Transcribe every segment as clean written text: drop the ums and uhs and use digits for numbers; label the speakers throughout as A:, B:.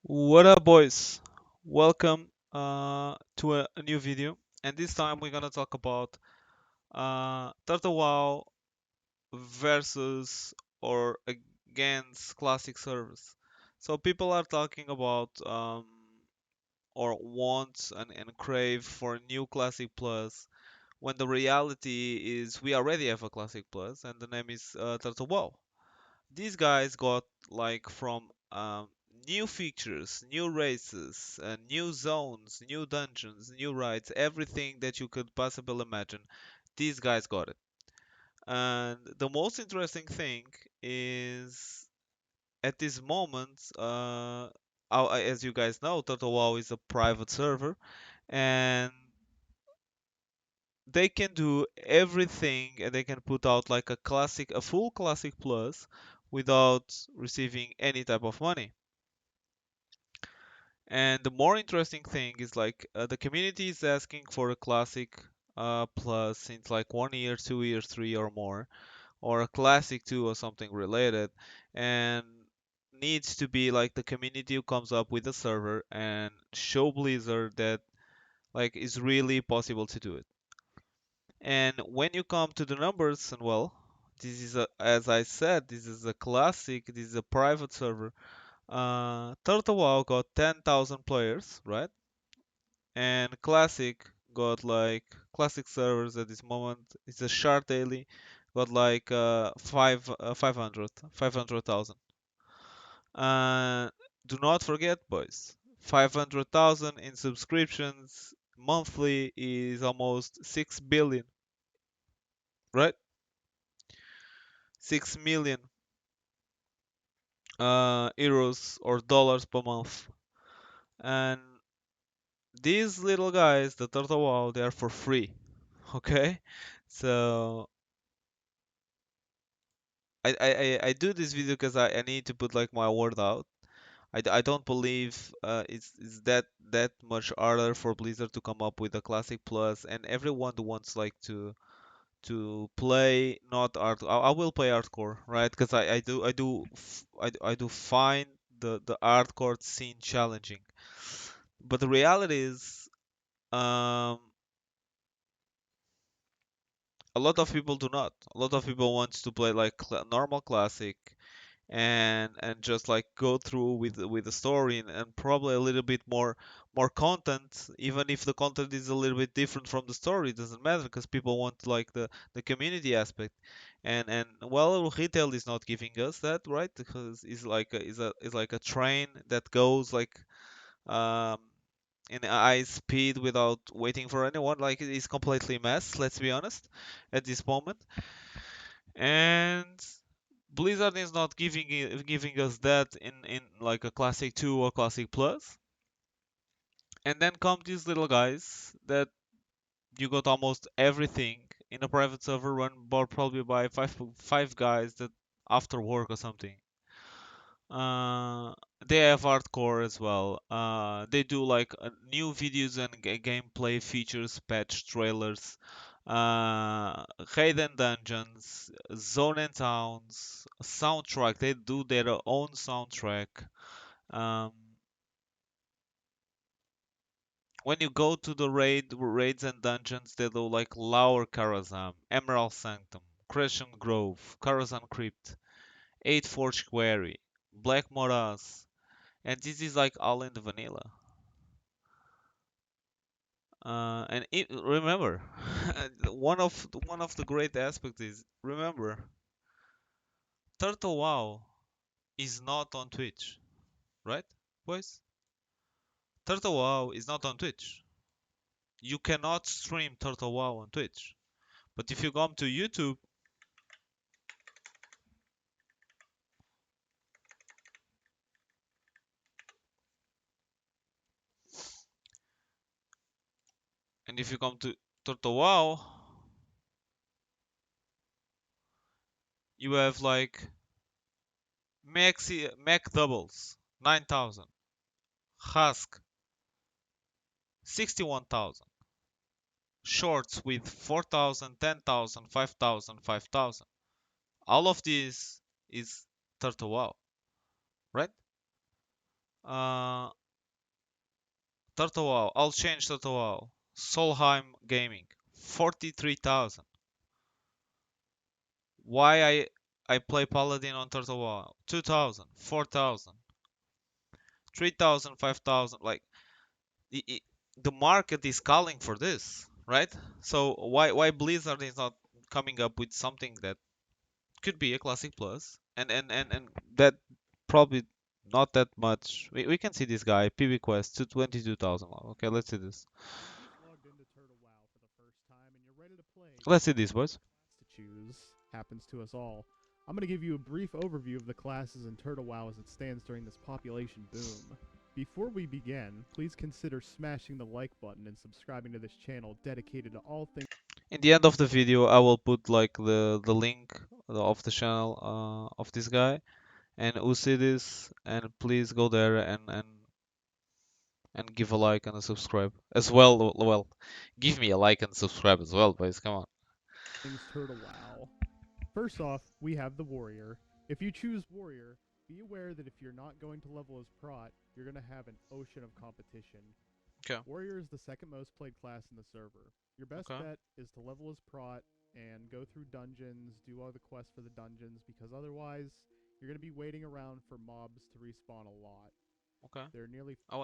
A: What up, boys? Welcome to a new video, and this time we're gonna talk about Turtle WoW versus or against classic servers. So people are talking about or want and crave for a new classic plus, when the reality is we already have a classic plus, and the name is Turtle WoW. These guys got like from new features, new races, new zones, new dungeons, new raids, everything that you could possibly imagine. These guys got it. And the most interesting thing is at this moment, as you guys know, Total WoW is a private server, and they can do everything, and they can put out like a full classic plus without receiving any type of money. And the more interesting thing is like the community is asking for a classic plus since like 1 year, 2 years, three or more, or a classic two or something related, and needs to be like the community who comes up with a server and show Blizzard that like it's really possible to do it. And when you come to the numbers, and well, this is as I said, this is a classic, this is a private server. Turtle WoW got 10,000 players, right? And classic got like classic servers at this moment. It's a shard daily, got like 500,000. Uh, do not forget, boys, 500,000 in subscriptions monthly is almost 6 billion, right? 6 million euros or dollars per month. And these little guys, the Turtle WoW, they are for free. Okay? So I do this video because I need to put like my word out. I don't believe it's that much harder for Blizzard to come up with a classic plus, and everyone who wants like to play not art I will play hardcore, right? Because I do find the hardcore scene challenging. But the reality is, um, a lot of people do not. A lot of people want to play like normal classic and just like go through with the story and probably a little bit more content, even if the content is a little bit different from the story. It doesn't matter because people want like the community aspect. And well, retail is not giving us that, right? Because it's like a train that goes like um in high speed without waiting for anyone. Like it is completely mess, let's be honest, at this moment. And Blizzard is not giving us that in like a classic 2 or classic plus. And then come these little guys that you got almost everything in a private server run probably by five guys that after work or something. Uh, they have hardcore as well. They do like new videos and gameplay features, patch trailers, hidden dungeons, zone and towns, soundtrack. They do their own soundtrack. Um, when you go to the raids and dungeons, they do like Lower Karazhan, Emerald Sanctum, Crescent Grove, Karazhan Crypt, Eight Forge Quarry, Black Morass, and this is like all in the vanilla. Remember, one of the great aspects is remember, Turtle WoW is not on Twitch, right, boys? Turtle WoW is not on Twitch. You cannot stream Turtle WoW on Twitch. But if you come to YouTube, and if you come to Turtle WoW, you have like Mac doubles 9,000, Husk 61,000, shorts with 4,000, 10,000, 5,000, 5,000. All of this is Turtle WoW, right? Uh, Turtle WoW. I'll change Turtle WoW. Solheim Gaming. 43,000. Why I play Paladin on Turtle WoW? 2,000, 4,000, 3,000, 5,000. Like i i the market is calling for this, right? So why Blizzard is not coming up with something that could be a Classic Plus and that probably not that much. We can see this guy PB Quest to 22,000. Okay, let's see this.
B: You just logged into Turtle WoW for the first time and you're ready to play,
A: Let's
B: but
A: see
B: you
A: this,
B: don't know
A: boys.
B: what class to choose. Happens to us all. I'm going to give you a brief overview of the classes in Turtle WoW as it stands during this population boom. Before we begin, please consider smashing the like button and subscribing to this channel dedicated to all things
A: In the end of the video, I will put like the link of the channel of this guy, and who see this, and please go there and give a like and a subscribe as well. Well, give me a like and subscribe as well, boys. Come on.
B: Turtle WoW. First off, we have the Warrior. If you choose Warrior, be aware that if you're not going to level as Prot, you're going to have an ocean of competition.
A: Okay.
B: Warrior is the second most played class in the server. Your best
A: Okay.
B: bet is to level as Prot and go through dungeons, do all the quests for the dungeons, because otherwise you're going to be waiting around for mobs to respawn a lot.
A: Okay.
B: There are nearly
A: I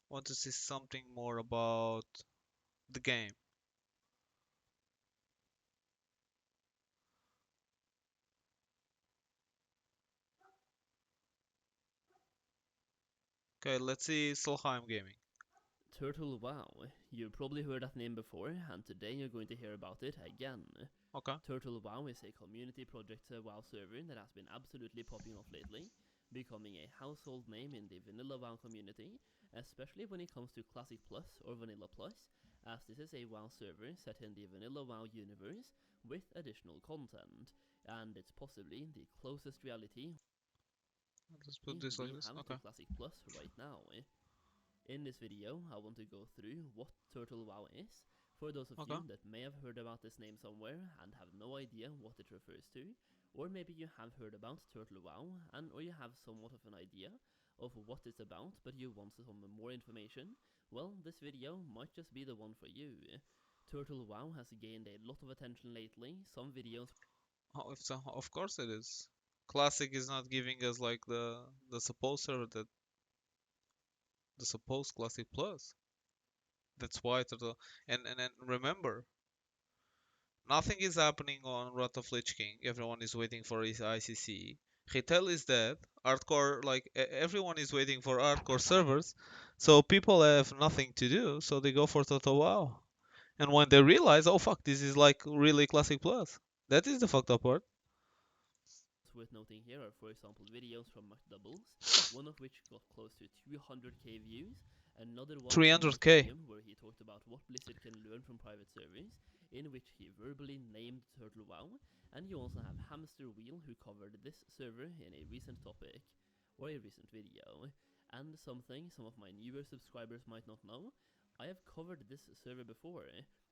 A: want to see something more about the game. Okay, let's see Solheim Gaming.
C: Turtle WoW. You've probably heard that name before, and today you're going to hear about it again.
A: Okay.
C: Turtle WoW is a community project WoW server that has been absolutely popping off lately, becoming a household name in the vanilla WoW community, especially when it comes to Classic Plus or Vanilla Plus, as this is a WoW server set in the vanilla WoW universe with additional content, and it's possibly the closest reality
A: Let's put this like
C: we
A: this.
C: have to
A: Okay.
C: Classic Plus right now. In this video, I want to go through what Turtle WoW is, for those of
A: Okay.
C: you that may have heard about this name somewhere and have no idea what it refers to, or maybe you have heard about Turtle WoW and or you have somewhat of an idea of what it's about but you want some more information, well, this video might just be the one for you. Turtle WoW has gained a lot of attention lately, some videos
A: Oh, if so, of course it is. Classic is not giving us like the supposed server that the supposed Classic Plus. That's why and remember, nothing is happening on Wrath of Lich King. Everyone is waiting for his ICC. Retail is dead. Hardcore, like everyone is waiting for hardcore servers. So people have nothing to do, so they go for Total WoW. And when they realize, oh fuck, this is like really Classic Plus. That is the fucked up part.
C: worth noting here are, for example, videos from McDoubles, one of which got close to 200k views, another one from
A: 300k.
C: Martinium, where he talked about what Blizzard can learn from private servers, in which he verbally named Turtle WoW, and you also have Hamster Wheel, who covered this server in a recent topic, or a recent video. And something some of my newer subscribers might not know, I have covered this server before.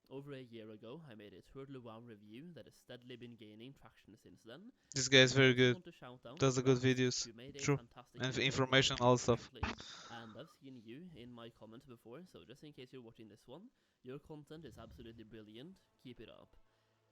C: Over a year ago, I made a Turtle WoW review that has steadily been gaining traction since then,
A: This guy is
C: and I
A: very
C: also
A: good.
C: want to shout out
A: Does the good
C: Rats,
A: videos.
C: who made a
A: True.
C: fantastic
A: And
C: video on
A: information,
C: Turtle
A: all
C: WoW
A: stuff.
C: recently, and I've seen you in my comment before, so just in case you're watching this one, your content is absolutely brilliant, keep it up.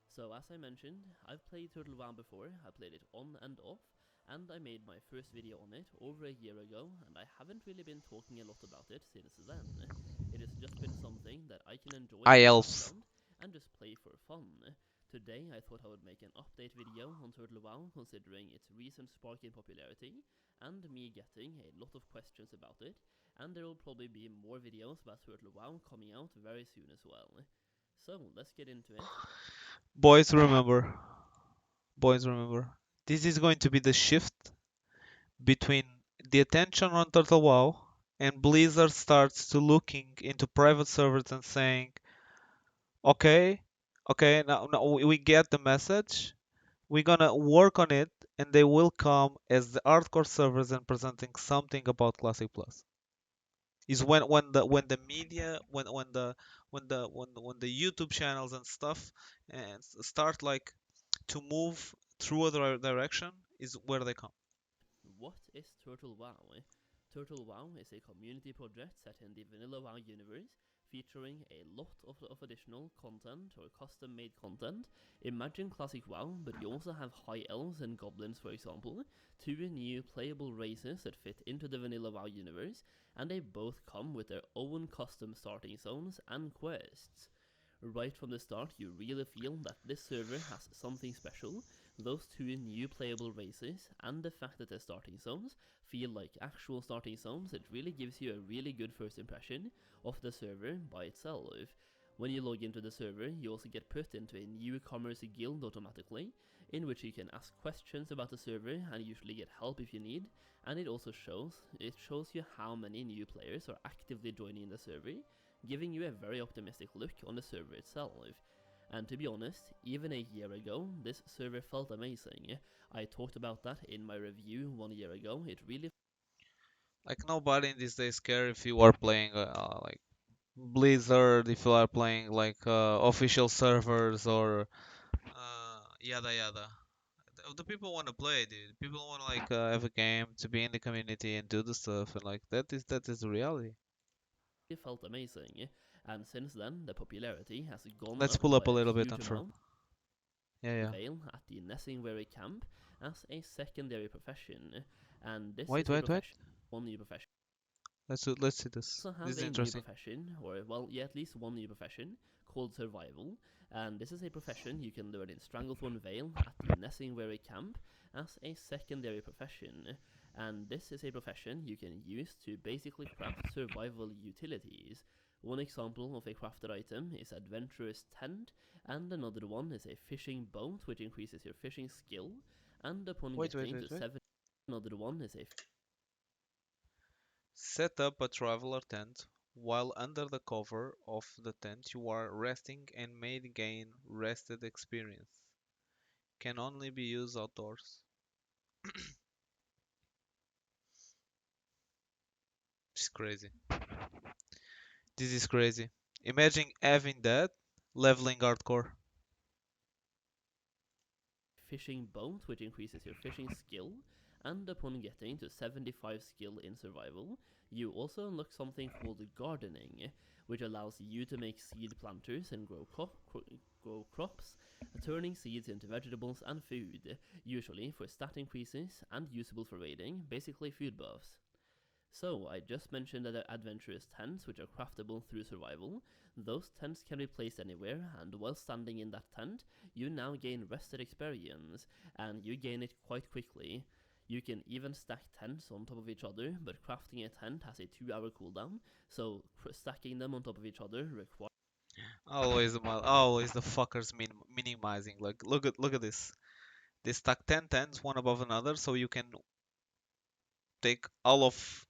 C: So as I mentioned, I've played Turtle WoW before, I played it on and off, and I made my first video on it over a year ago, and I haven't really been talking a lot about it since then. It has just been something that I can enjoy in
A: I
C: the
A: elves.
C: background and just play for fun. Today I thought I would make an update video on Turtle WoW considering its recent spark in popularity and me getting a lot of questions about it, and there will probably be more videos about Turtle WoW coming out very soon as well. So let's get into it.
A: Boys, remember. Boys, remember. This is going to be the shift between the attention on Turtle WoW and Blizzard starts to looking into private servers and saying, okay, okay, now we get the message. We're gonna work on it, and they will come as the hardcore servers and presenting something about Classic Plus. Is when the media when the YouTube channels and stuff and start like to move through other direction is where they come.
C: What is Turtle WoW? Turtle WoW is a community project set in the vanilla WoW universe, featuring a lot of additional content or custom made content. Imagine classic WoW, but you also have high elves and goblins, for example, two new playable races that fit into the vanilla WoW universe, and they both come with their own custom starting zones and quests. Right from the start, you really feel that this server has something special. Those two new playable races and the fact that the starting zones feel like actual starting zones, it really gives you a really good first impression of the server by itself. When you log into the server, you also get put into a newcomers guild automatically, in which you can ask questions about the server and usually get help if you need. And it shows you how many new players are actively joining the server, giving you a very optimistic look on the server itself. And to be honest, even a year ago, this server felt amazing. I talked about that in my review 1 year ago. It really
A: Like nobody in these days care if you are playing like Blizzard, if you are playing like official servers or yada yada. The people want to play, dude. People want to like have a game to be in the community and do the stuff, and like that is the reality.
C: felt amazing. And since then, the popularity has gone
A: Let's
C: up
A: pull
C: by
A: up a
C: a
A: little bit
C: huge
A: on from.
C: amount.
A: Yeah, yeah.
C: Vale at the Nessingwary camp as a secondary profession, and this
A: Wait,
C: is a
A: wait, wait.
C: profession, one new profession.
A: Let's see this.
C: Also
A: This
C: has
A: is
C: a new
A: interesting.
C: profession, or well, yeah, at least one new profession called survival, and this is a profession you can learn in Stranglethorn Vale at the Nessingwary camp as a secondary profession, and this is a profession you can use to basically craft survival utilities. One example of a crafted item is Adventurer's Tent, and another one is a fishing boat, which increases your fishing skill, and upon
A: Wait, wait,
C: getting
A: wait,
C: to
A: wait.
C: 7, another one is a
A: Set up a traveler tent. While under the cover of the tent, you are resting and may gain rested experience. Can only be used outdoors. It's crazy. This is crazy. Imagine having that leveling hardcore.
C: fishing boat, which increases your fishing skill, and upon getting to 75 skill in survival, you also unlock something called gardening, which allows you to make seed planters and grow crops, turning seeds into vegetables and food, usually for stat increases and usable for raiding, basically food buffs. So, I just mentioned that the adventurous tents, which are craftable through survival. Those tents can be placed anywhere, and while standing in that tent, you now gain rested experience, and you gain it quite quickly. You can even stack tents on top of each other, but crafting a tent has a 2 hour cooldown, so stacking them on top of each other requires
A: Always the fuckers minimizing. Like look at this. They stack 10 tents one above another, so you can take all of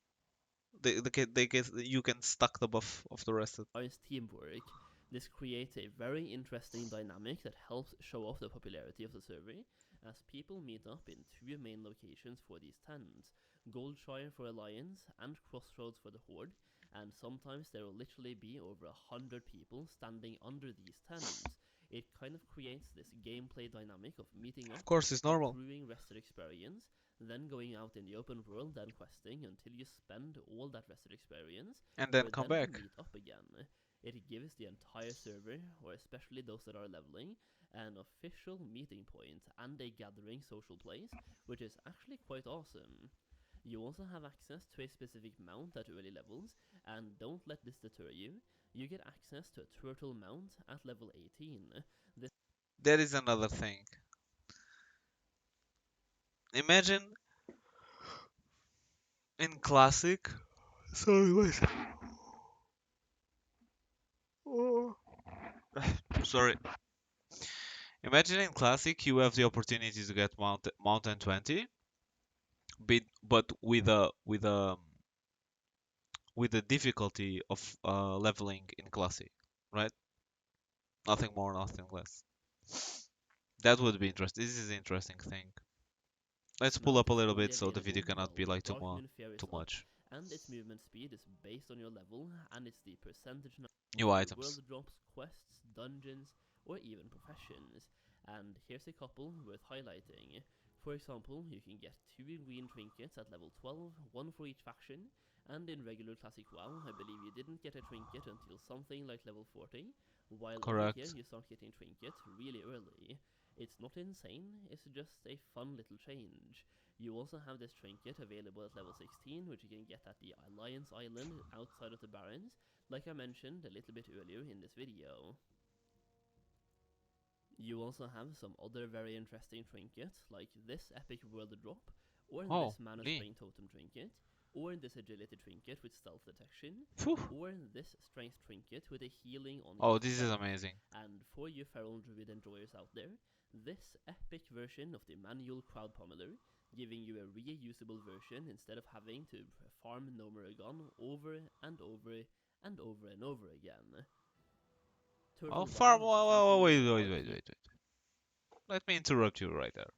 A: they get you can stack the buff of the rest.
C: teamwork. This creates a very interesting dynamic that helps show off the popularity of the server, as people meet up in two main locations for these tents, Goldshire for Alliance and Crossroads for the Horde, and sometimes there will literally be over 100 people standing under these tents. It kind of creates this gameplay dynamic of meeting
A: Of
C: up,
A: course, it's normal.
C: accruing rested experience, then going out in the open world and questing until you spend all that rested experience,
A: And
C: for
A: then come
C: then to
A: back.
C: meet up again. It gives the entire server, or especially those that are leveling, an official meeting point and a gathering social place, which is actually quite awesome. You also have access to a specific mount at early levels, and don't let this deter you. You get access to a turtle mount at level 18. This
A: That is another thing. Imagine in classic. Sorry, wait. Oh. Sorry. Imagine in classic you have the opportunity to get mountain 20, but with the difficulty of leveling in classic, right? Nothing more, nothing less. That would be interesting. This is an interesting thing. Let's pull
C: mount
A: up a
C: is
A: little
C: only
A: bit so the video
C: available
A: cannot
C: while
A: be like
C: Darkmoon Fair is
A: too
C: up,
A: much.
C: and its movement speed is based on your level, and it's the percentage
A: New
C: through
A: items.
C: world drops, quests, dungeons, or even professions. And here's a couple worth highlighting. For example, you can get 2 green trinkets at level 12, 1 for each faction, and in regular Classic WoW, I believe you didn't get a trinket until something like level 40, while over here
A: Correct.
C: you start getting trinkets really early. It's not insane, it's just a fun little change. You also have this trinket available at level 16, which you can get at the Alliance Island outside of the Barrens, like I mentioned a little bit earlier in this video. You also have some other very interesting trinkets, like this epic world drop, or
A: Oh,
C: this mana
A: Lee.
C: spring totem trinket, or this agility trinket with stealth detection,
A: Phew.
C: or this strength trinket with a healing on
A: Oh,
C: your
A: this is
C: strength.
A: amazing.
C: And for you feral druid enjoyers out there, this epic version of the manual crowd pummeler, giving you a reusable version instead of having to farm Nomuragon over and over and over and over again.
A: Well,
C: Turtle WoW
A: farm.
C: is essentially
A: Wait,
C: your
A: wait,
C: life.
A: wait, wait, wait. Let me interrupt you right there.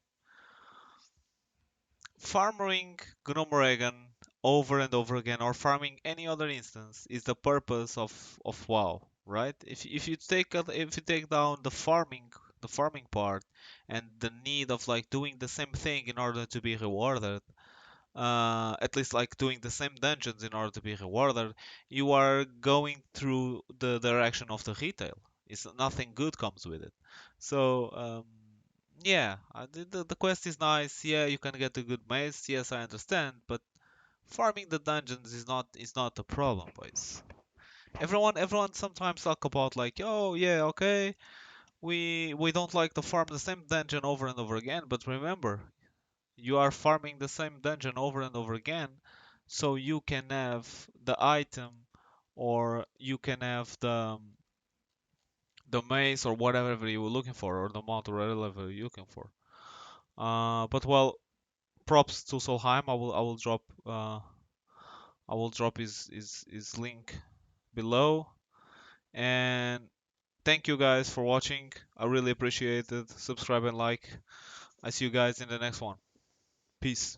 A: Farming Gnomoregan over and over again, or farming any other instance, is the purpose of WoW, right? If you if you take down the farming part, and the need of like doing the same thing in order to be rewarded, at least like doing the same dungeons in order to be rewarded, you are going through the direction of the retail. It's nothing good comes with it. So yeah, the quest is nice. Yeah, you can get a good mace. Yes, I understand, but farming the dungeons is not the problem, boys. Everyone sometimes talk about like, oh yeah, okay, we don't like to farm the same dungeon over and over again, but remember, you are farming the same dungeon over and over again, so you can have the item, or you can have the mace or whatever you were looking for, or the mount or whatever you're looking for. But well, props to Solheim. I will drop his link below. And thank you guys for watching. I really appreciate it. Subscribe and like. I see you guys in the next one. Peace.